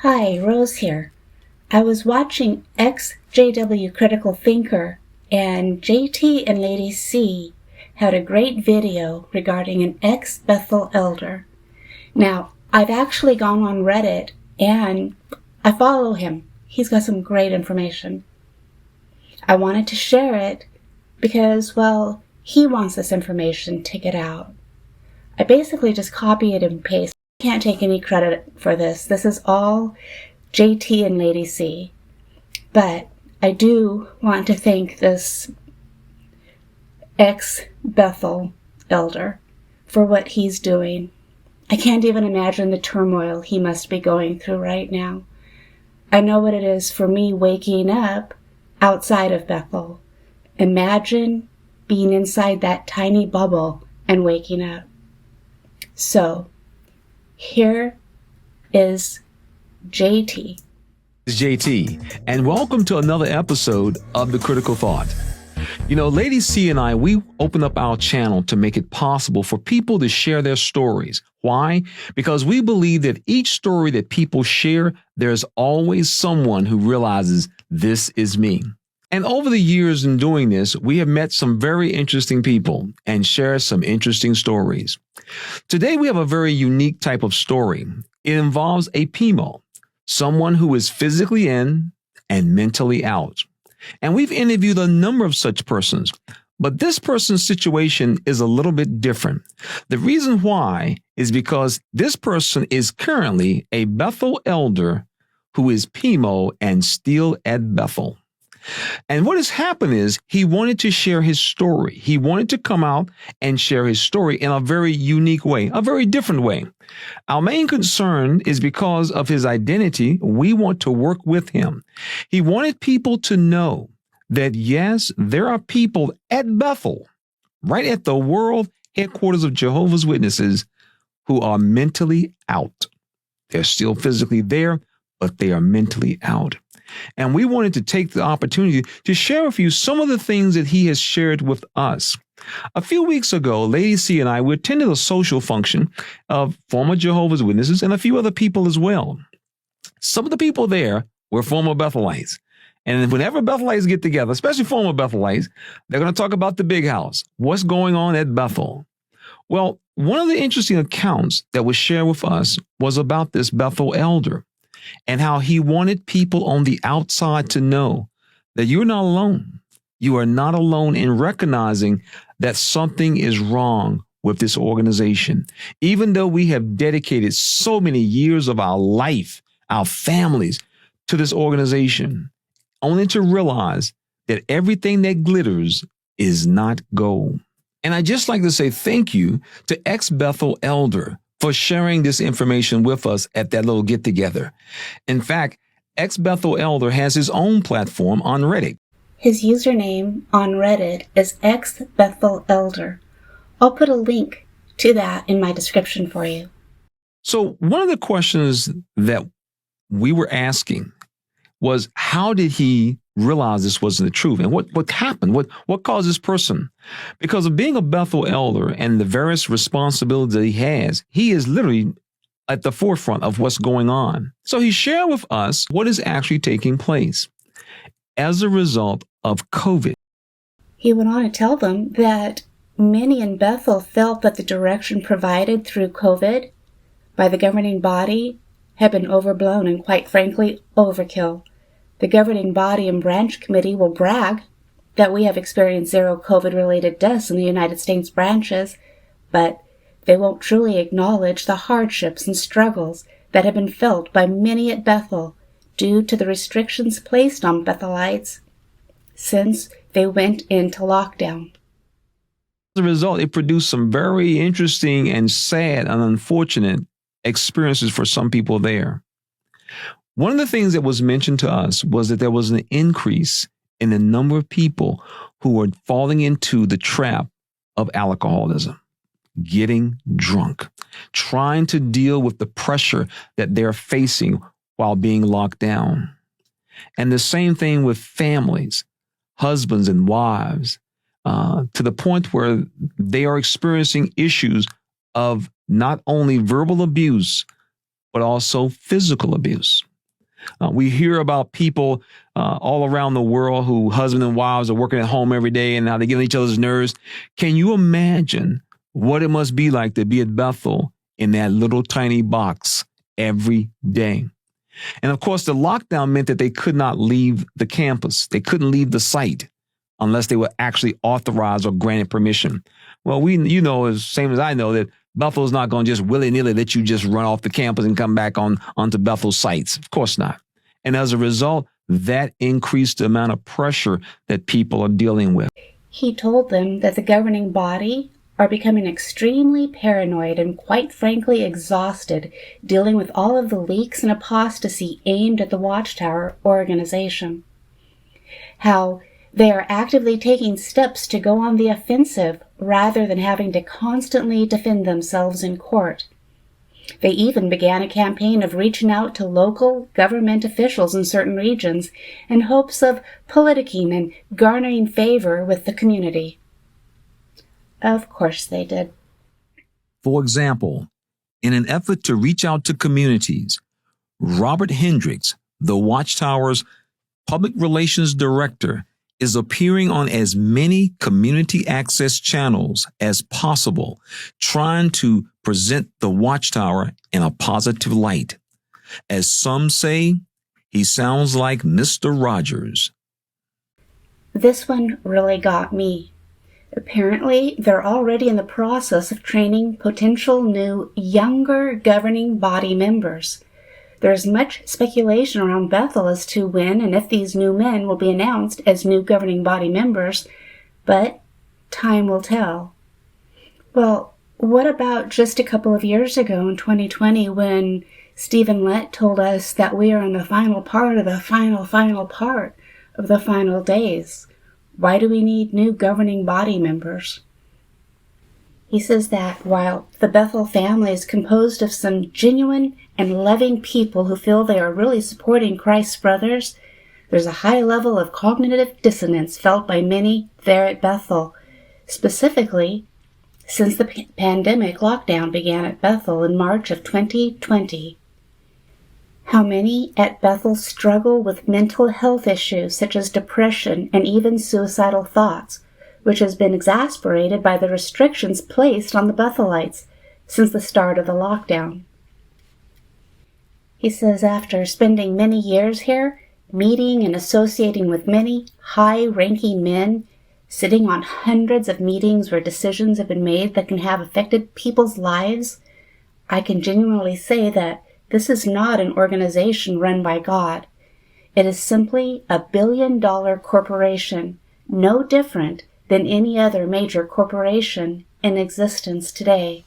Hi, Rose here. I was watching ex-JW Critical Thinker, and JT and Lady C had a great video regarding an ex-Bethel Elder. Now, I've actually gone on Reddit, and I follow him. He's got some great information. I wanted to share it because, well, he wants this information to get out. I basically just copy it and paste. I can't take any credit for this. This is all JT and Lady C. But I do want to thank this ex-Bethel Elder for what he's doing. I can't even imagine the turmoil he must be going through right now. I know what it is for me waking up outside of Bethel. Imagine being inside that tiny bubble and waking up. So, here is JT. This is JT, and welcome to another episode of The Critical Thought. You know, Lady C and I, we open up our channel to make it possible for people to share their stories. Why? Because we believe that each story that people share, there's always someone who realizes this is me. And over the years in doing this, we have met some very interesting people and shared some interesting stories. Today, we have a very unique type of story. It involves a PMO, someone who is physically in and mentally out. And we've interviewed a number of such persons, but this person's situation is a little bit different. The reason why is because this person is currently a Bethel Elder who is PMO and still at Bethel. And what has happened is he wanted to share his story. He wanted to come out and share his story in a very unique way, a very different way. Our main concern is because of his identity, we want to work with him. He wanted people to know that, yes, there are people at Bethel, right at the world headquarters of Jehovah's Witnesses, who are mentally out. They're still physically there, but they are mentally out. And we wanted to take the opportunity to share with you some of the things that he has shared with us. A few weeks ago, Lady C and I, we attended a social function of former Jehovah's Witnesses and a few other people as well. Some of the people there were former Bethelites. And whenever Bethelites get together, especially former Bethelites, they're going to talk about the big house. What's going on at Bethel? Well, one of the interesting accounts that was shared with us was about this Bethel Elder, and how he wanted people on the outside to know that you're not alone. You are not alone in recognizing that something is wrong with this organization. Even though we have dedicated so many years of our life, our families, to this organization, only to realize that everything that glitters is not gold. And I'd just like to say thank you to ex-Bethel Elder for sharing this information with us at that little get-together. In fact, ex-Bethel Elder has his own platform on Reddit. His username on Reddit is ex-Bethel Elder. I'll put a link to that in my description for you. So one of the questions that we were asking was, how did he realize this wasn't the truth? And what happened? What caused this person? Because of being a Bethel Elder and the various responsibilities that he is literally at the forefront of what's going on. So he shared with us what is actually taking place as a result of COVID. He went on to tell them that many in Bethel felt that the direction provided through COVID by the governing body had been overblown and, quite frankly, overkill. The governing body and branch committee will brag that we have experienced zero COVID-related deaths in the United States branches, but they won't truly acknowledge the hardships and struggles that have been felt by many at Bethel due to the restrictions placed on Bethelites since they went into lockdown. As a result, it produced some very interesting and sad and unfortunate experiences for some people there. One of the things that was mentioned to us was that there was an increase in the number of people who were falling into the trap of alcoholism, getting drunk, trying to deal with the pressure that they're facing while being locked down. And the same thing with families, husbands and wives, to the point where they are experiencing issues of not only verbal abuse, but also physical abuse. We hear about people all around the world who husband and wives are working at home every day and now they get on each other's nerves. Can you imagine what it must be like to be at Bethel in that little tiny box every day? And of course, the lockdown meant that they could not leave the campus. They couldn't leave the site unless they were actually authorized or granted permission. Well, you know, as same as I know, that Bethel is not going to just willy-nilly let you just run off the campus and come back onto Bethel sites. Of course not. And as a result, that increased the amount of pressure that people are dealing with. He told them that the governing body are becoming extremely paranoid and quite frankly exhausted dealing with all of the leaks and apostasy aimed at the Watchtower organization. How they are actively taking steps to go on the offensive rather than having to constantly defend themselves in court. They even began a campaign of reaching out to local government officials in certain regions in hopes of politicking and garnering favor with the community. Of course they did. For example, in an effort to reach out to communities, Robert Hendricks, the Watchtower's public relations director, is appearing on as many community access channels as possible, trying to present the Watchtower in a positive light. As some say, he sounds like Mr. Rogers. This one really got me. Apparently, they're already in the process of training potential new, younger governing body members. There's much speculation around Bethel as to when and if these new men will be announced as new governing body members, but time will tell. Well, what about just a couple of years ago in 2020 when Stephen Lett told us that we are in the final part of the final part of the final days? Why do we need new governing body members? He says that while the Bethel family is composed of some genuine and loving people who feel they are really supporting Christ's brothers, there's a high level of cognitive dissonance felt by many there at Bethel, specifically since the pandemic lockdown began at Bethel in March of 2020. How many at Bethel struggle with mental health issues such as depression and even suicidal thoughts, which has been exacerbated by the restrictions placed on the Bethelites since the start of the lockdown. He says after spending many years here, meeting and associating with many high-ranking men, sitting on hundreds of meetings where decisions have been made that can have affected people's lives, I can genuinely say that this is not an organization run by God. It is simply a billion-dollar corporation, no different than any other major corporation in existence today.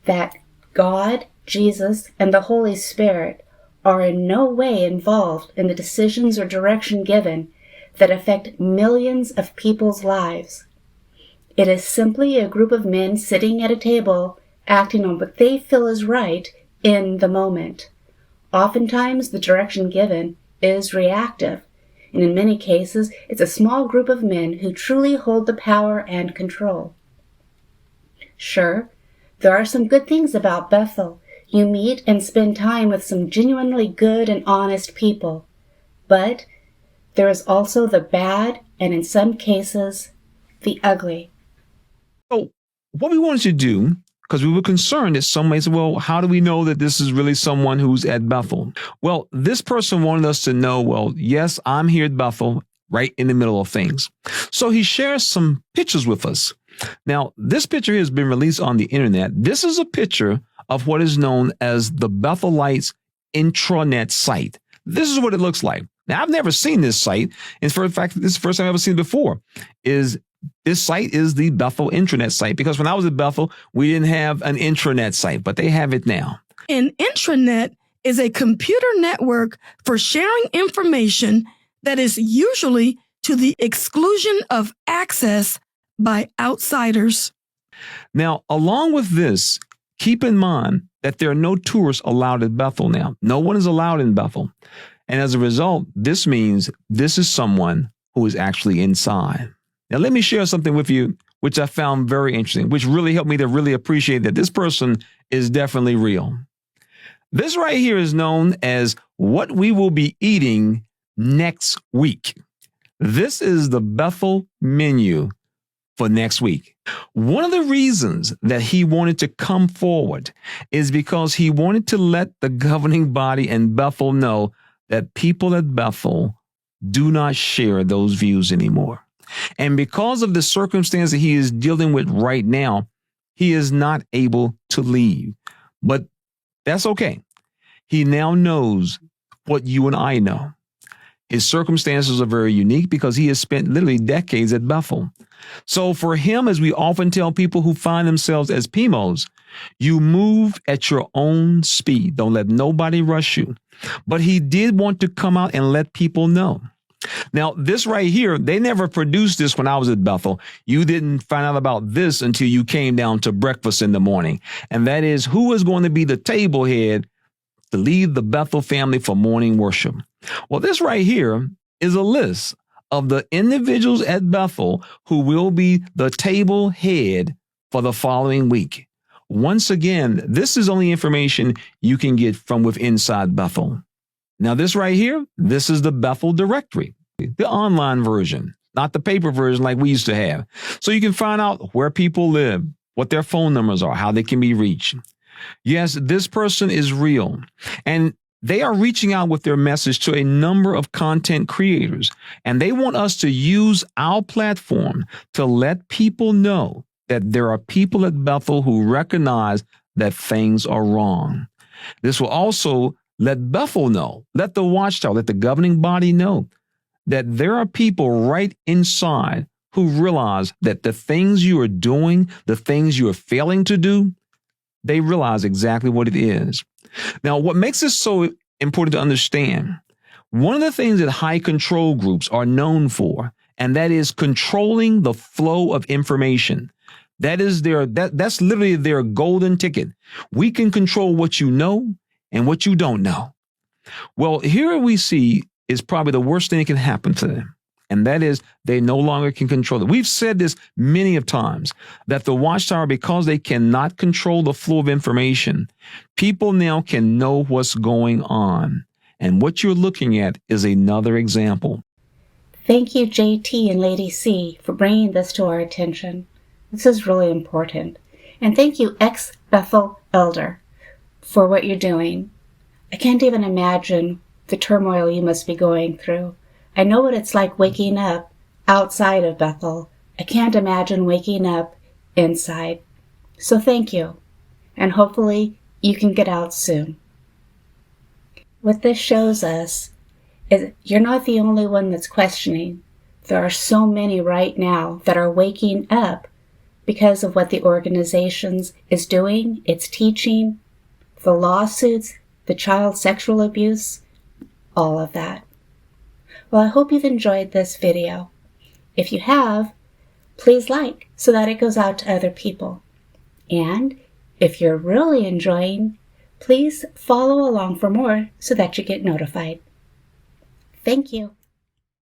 That God, Jesus, and the Holy Spirit are in no way involved in the decisions or direction given that affect millions of people's lives. It is simply a group of men sitting at a table acting on what they feel is right in the moment. Oftentimes, the direction given is reactive, and in many cases, it's a small group of men who truly hold the power and control. Sure, there are some good things about Bethel. You meet and spend time with some genuinely good and honest people. But there is also the bad, and in some cases, the ugly. So what we wanted to do, because we were concerned that some may say, well, how do we know that this is really someone who's at Bethel? Well, this person wanted us to know, well, yes, I'm here at Bethel, right in the middle of things. So he shares some pictures with us. Now, this picture has been released on the internet. This is a picture of what is known as the Bethelites intranet site. This is what it looks like. Now, I've never seen this site. And for the fact that this is the first time I've ever seen it before, is this site is the Bethel intranet site. Because when I was at Bethel, we didn't have an intranet site, but they have it now. An intranet is a computer network for sharing information that is usually to the exclusion of access by outsiders. Now, along with this, keep in mind that there are no tourists allowed at Bethel now. No one is allowed in Bethel. And as a result, this means this is someone who is actually inside. Now, let me share something with you, which I found very interesting, which really helped me to really appreciate that this person is definitely real. This right here is known as what we will be eating next week. This is the Bethel menu for next week. One of the reasons that he wanted to come forward is because he wanted to let the governing body and Bethel know that people at Bethel do not share those views anymore. And because of the circumstance that he is dealing with right now, he is not able to leave. But that's okay. He now knows what you and I know. His circumstances are very unique because he has spent literally decades at Bethel. So for him, as we often tell people who find themselves as PMOs, you move at your own speed. Don't let nobody rush you. But he did want to come out and let people know. Now, this right here, they never produced this when I was at Bethel. You didn't find out about this until you came down to breakfast in the morning. And that is who is going to be the table head to lead the Bethel family for morning worship. Well, this right here is a list of the individuals at Bethel who will be the table head for the following week. Once again, this is only information you can get from within inside Bethel. Now, this right here, this is the Bethel directory, the online version, not the paper version like we used to have. So you can find out where people live, what their phone numbers are, how they can be reached. Yes, this person is real. And they are reaching out with their message to a number of content creators. And they want us to use our platform to let people know that there are people at Bethel who recognize that things are wrong. This will also let Bethel know, let the Watchtower, let the governing body know that there are people right inside who realize that the things you are doing, the things you are failing to do, they realize exactly what it is. Now, what makes this so important to understand, one of the things that high control groups are known for, and that is controlling the flow of information. That's literally their golden ticket. We can control what you know and what you don't know. Well, here we see is probably the worst thing that can happen to them. And that is they no longer can control it. We've said this many of times that the Watchtower, because they cannot control the flow of information, people now can know what's going on. And what you're looking at is another example. Thank you, JT and Lady C, for bringing this to our attention. This is really important. And thank you, ex-Bethel Elder, for what you're doing. I can't even imagine the turmoil you must be going through. I know what it's like waking up outside of Bethel. I can't imagine waking up inside. So thank you. And hopefully you can get out soon. What this shows us is you're not the only one that's questioning. There are so many right now that are waking up because of what the organization is doing, its teaching, the lawsuits, the child sexual abuse, all of that. Well, I hope you've enjoyed this video. If you have, please like so that it goes out to other people. And if you're really enjoying, please follow along for more so that you get notified. Thank you.